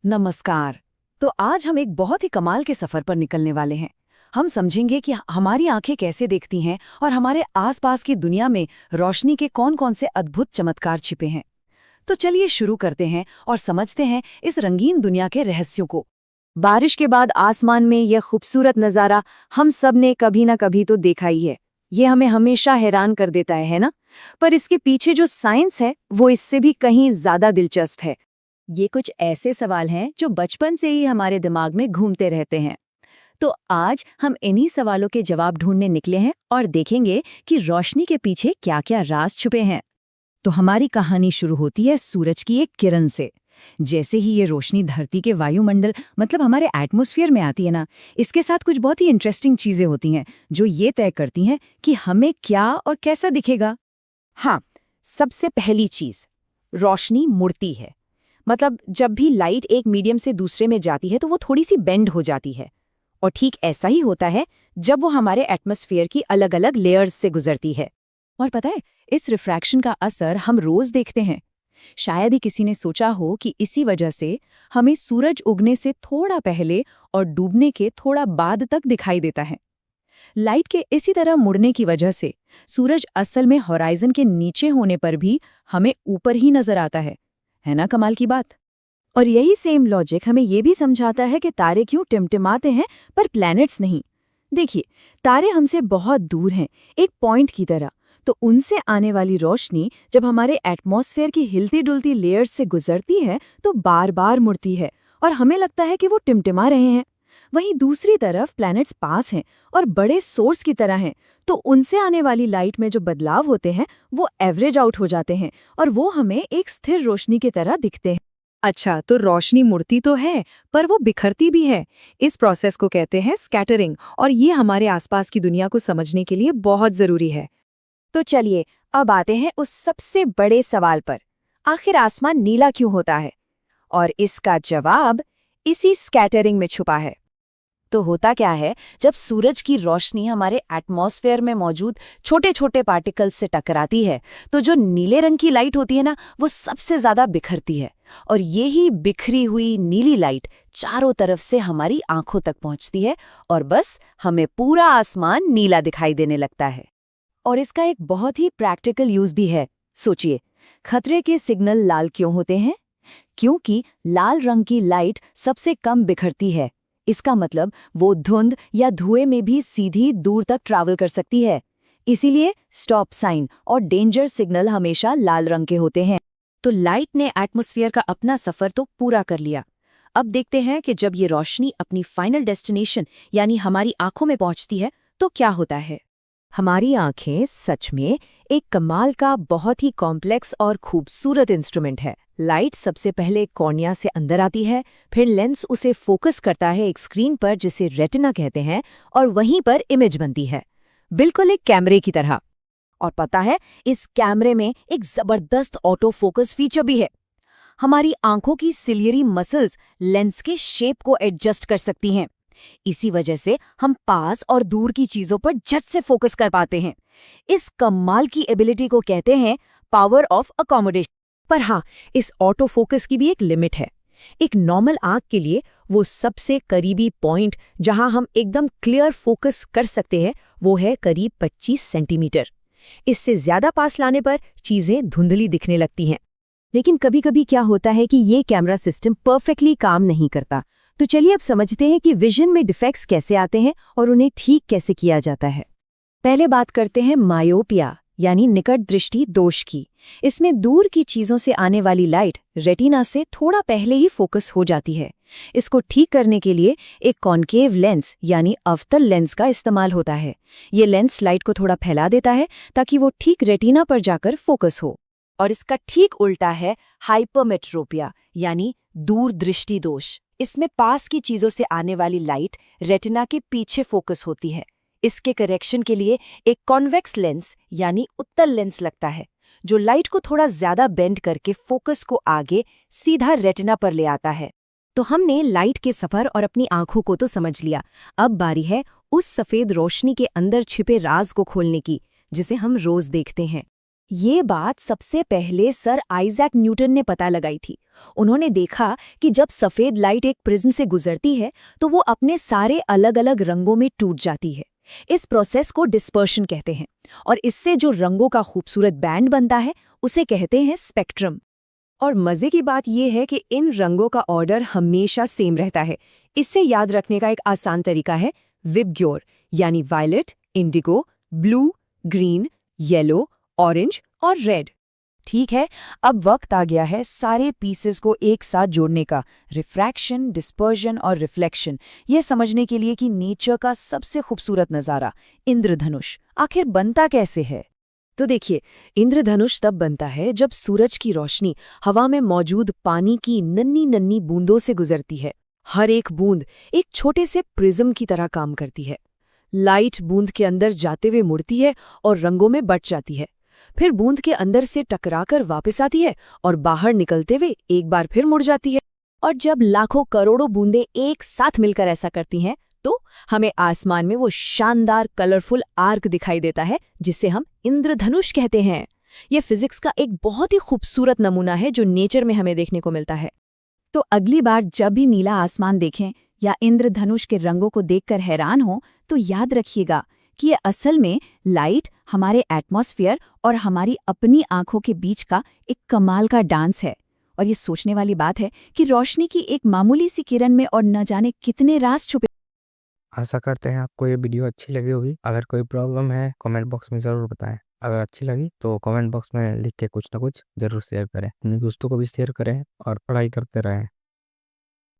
नमस्कार। तो आज हम एक बहुत ही कमाल के सफर पर निकलने वाले हैं। हम समझेंगे कि हमारी आंखें कैसे देखती हैं और हमारे आसपास की दुनिया में रोशनी के कौन-कौन से अद्भुत चमत्कार छिपे हैं। तो चलिए शुरू करते हैं और समझते हैं इस रंगीन दुनिया के रहस्यों को। बारिश के बाद आसमान में यह खूबसूरत नज़ारा हम सब ने कभी ना कभी तो देखा ही है। ये हमें हमेशा हैरान कर देता है ना? पर इसके पीछे जो साइंस है वो इससे भी कहीं ज्यादा दिलचस्प है। ये कुछ ऐसे सवाल हैं जो बचपन से ही हमारे दिमाग में घूमते रहते हैं। तो आज हम इन्हीं सवालों के जवाब ढूंढने निकले हैं और देखेंगे कि रोशनी के पीछे क्या-क्या राज छुपे हैं। तो हमारी कहानी शुरू होती है सूरज की एक किरण से। जैसे ही ये रोशनी धरती के वायुमंडल मतलब हमारे एटमॉस्फेयर में आती है ना, इसके साथ कुछ बहुत ही इंटरेस्टिंग चीजें होती हैं जो ये तय करती हैं कि हमें क्या और कैसा दिखेगा। हाँ, सबसे पहली चीज रोशनी मुड़ती है। मतलब जब भी लाइट एक मीडियम से दूसरे में जाती है तो वो थोड़ी सी बेंड हो जाती है। और ठीक ऐसा ही होता है जब वो हमारे एटमॉस्फेयर की अलग अलग लेयर्स से गुजरती है। और पता है, इस रिफ्रैक्शन का असर हम रोज देखते हैं। शायद ही किसी ने सोचा हो कि इसी वजह से हमें सूरज उगने से थोड़ा पहले और डूबने के थोड़ा बाद तक दिखाई देता है। लाइट के इसी तरह मुड़ने की वजह से सूरज असल में होराइजन के नीचे होने पर भी हमें ऊपर ही नजर आता है ना कमाल की बात। और यही सेम लॉजिक हमें ये भी समझाता है कि तारे क्यों टिमटिमाते हैं पर प्लैनेट्स नहीं। देखिए, तारे हमसे बहुत दूर हैं, एक पॉइंट की तरह, तो उनसे आने वाली रोशनी जब हमारे एटमॉस्फेयर की हिलती डुलती लेयर्स से गुजरती है तो बार बार मुड़ती है और हमें लगता है कि वो टिमटिमा रहे हैं। वहीं दूसरी तरफ प्लैनेट्स पास हैं और बड़े सोर्स की तरह हैं, तो उनसे आने वाली लाइट में जो बदलाव होते हैं वो एवरेज आउट हो जाते हैं और वो हमें एक स्थिर रोशनी की तरह दिखते हैं। अच्छा, तो रोशनी मुड़ती तो है पर वो बिखरती भी है। इस प्रोसेस को कहते हैं स्कैटरिंग और ये हमारे आसपास की दुनिया को समझने के लिए बहुत जरूरी है। तो चलिए अब आते हैं उस सबसे बड़े सवाल पर, आखिर आसमान नीला क्यों होता है? और इसका जवाब इसी स्कैटरिंग में छुपा है। तो होता क्या है, जब सूरज की रोशनी हमारे एटमॉस्फेयर में मौजूद छोटे छोटे पार्टिकल्स से टकराती है तो जो नीले रंग की लाइट होती है ना, वो सबसे ज्यादा बिखरती है। और यही बिखरी हुई नीली लाइट चारों तरफ से हमारी आंखों तक पहुंचती है और बस हमें पूरा आसमान नीला दिखाई देने लगता है। और इसका एक बहुत ही प्रैक्टिकल यूज भी है। सोचिए, खतरे के सिग्नल लाल क्यों होते हैं? क्योंकि लाल रंग की लाइट सबसे कम बिखरती है। इसका मतलब वो धुंध या धुएं में भी सीधी दूर तक ट्रैवल कर सकती है। इसीलिए स्टॉप साइन और डेंजर सिग्नल हमेशा लाल रंग के होते हैं। तो लाइट ने एटमॉस्फेयर का अपना सफर तो पूरा कर लिया। अब देखते हैं कि जब ये रोशनी अपनी फाइनल डेस्टिनेशन यानी हमारी आंखों में पहुंचती है तो क्या होता है। हमारी आंखें सच में एक कमाल का बहुत ही कॉम्प्लेक्स और खूबसूरत इंस्ट्रूमेंट है। लाइट सबसे पहले कॉर्निया से अंदर आती है, फिर लेंस उसे फोकस करता है एक स्क्रीन पर जिसे रेटिना कहते हैं, और वहीं पर इमेज बनती है, बिल्कुल एक कैमरे की तरह। और पता है, इस कैमरे में एक जबरदस्त ऑटो फोकस फीचर भी है। हमारी आंखों की सिलियरी मसल्स लेंस के शेप को एडजस्ट कर सकती हैं। इसी वजह से हम पास और दूर की चीजों पर झट से फोकस कर पाते हैं। इस कमाल की एबिलिटी को कहते हैं पावर ऑफ अकोमोडेशन। पर हाँ, इस ऑटो फोकस की भी एक लिमिट है। एक नॉर्मल आंख के लिए वो सबसे करीबी पॉइंट जहां हम एकदम क्लियर फोकस कर सकते हैं वो है करीब 25 सेंटीमीटर। इससे ज्यादा पास लाने पर चीजें धुंधली दिखने लगती हैं। लेकिन कभी कभी क्या होता है कि ये कैमरा सिस्टम परफेक्टली काम नहीं करता। तो चलिए अब समझते हैं कि विजन में डिफेक्ट्स कैसे आते हैं और उन्हें ठीक कैसे किया जाता है। पहले बात करते हैं मायोपिया यानी निकट दृष्टि दोष की। इसमें दूर की चीजों से आने वाली लाइट रेटिना से थोड़ा पहले ही फोकस हो जाती है। इसको ठीक करने के लिए एक कॉन्केव लेंस यानी अवतल लेंस का इस्तेमाल होता है। ये लेंस लाइट को थोड़ा फैला देता है ताकि वो ठीक रेटिना पर जाकर फोकस हो। और इसका ठीक उल्टा है हाइपरमेट्रोपिया यानी दूर दृष्टि दोष। इसमें पास की चीजों से आने वाली लाइट रेटिना के पीछे फोकस होती है। इसके करेक्शन के लिए एक कॉन्वेक्स लेंस यानी उत्तल लेंस लगता है जो लाइट को थोड़ा ज्यादा बेंड करके फोकस को आगे सीधा रेटिना पर ले आता है। तो हमने लाइट के सफर और अपनी आंखों को तो समझ लिया। अब बारी है उस सफेद रोशनी के अंदर छिपे राज को खोलने की जिसे हम रोज देखते हैं। ये बात सबसे पहले सर आइजैक न्यूटन ने पता लगाई थी। उन्होंने देखा कि जब सफेद लाइट एक प्रिज्म से गुजरती है तो वो अपने सारे अलग अलग रंगों में टूट जाती है। इस प्रोसेस को डिस्पर्शन कहते हैं और इससे जो रंगों का खूबसूरत बैंड बनता है उसे कहते हैं स्पेक्ट्रम। और मजे की बात यह है कि इन रंगों का ऑर्डर हमेशा सेम रहता है। इससे याद रखने का एक आसान तरीका है विबग्योर, यानी violet, indigo, blue, green, yellow, orange और रेड। ठीक है, अब वक्त आ गया है सारे पीसेस को एक साथ जोड़ने का। रिफ्रैक्शन, डिस्पर्जन और रिफ्लेक्शन, ये समझने के लिए कि नेचर का सबसे खूबसूरत नज़ारा इंद्रधनुष आखिर बनता कैसे है। तो देखिए, इंद्रधनुष तब बनता है जब सूरज की रोशनी हवा में मौजूद पानी की नन्ही नन्ही बूंदों से गुजरती है। हर एक बूंद एक छोटे से प्रिज्म की तरह काम करती है। लाइट बूंद के अंदर जाते हुए मुड़ती है और रंगों में बट जाती है, फिर बूंद के अंदर से टकराकर वापस आती है और बाहर निकलते हुए एक बार फिर मुड़ जाती है। और जब लाखों करोड़ों बूंदें एक साथ मिलकर ऐसा करती हैं तो हमें आसमान में वो शानदार कलरफुल आर्क दिखाई देता है जिसे हम इंद्रधनुष कहते हैं। ये फिजिक्स का एक बहुत ही खूबसूरत नमूना है जो नेचर में हमें देखने को मिलता है। तो अगली बार जब भी नीला आसमान देखें या इंद्रधनुष के रंगों को देखकर हैरान हो तो याद रखिएगा कि ये असल में लाइट, हमारे एटमॉस्फेयर और हमारी अपनी आंखों के बीच का एक कमाल का डांस है। और ये सोचने वाली बात है कि रोशनी की एक मामूली सी किरण में और न जाने कितने राज छुपे। आशा करते हैं आपको ये वीडियो अच्छी लगी होगी। अगर कोई प्रॉब्लम है कमेंट बॉक्स में ज़रूर बताएं। अगर अच्छी लगी तो कमेंट बॉक्स में लिख के कुछ ना कुछ ज़रूर शेयर करें। अपने दोस्तों को भी शेयर करें और पढ़ाई करते रहें।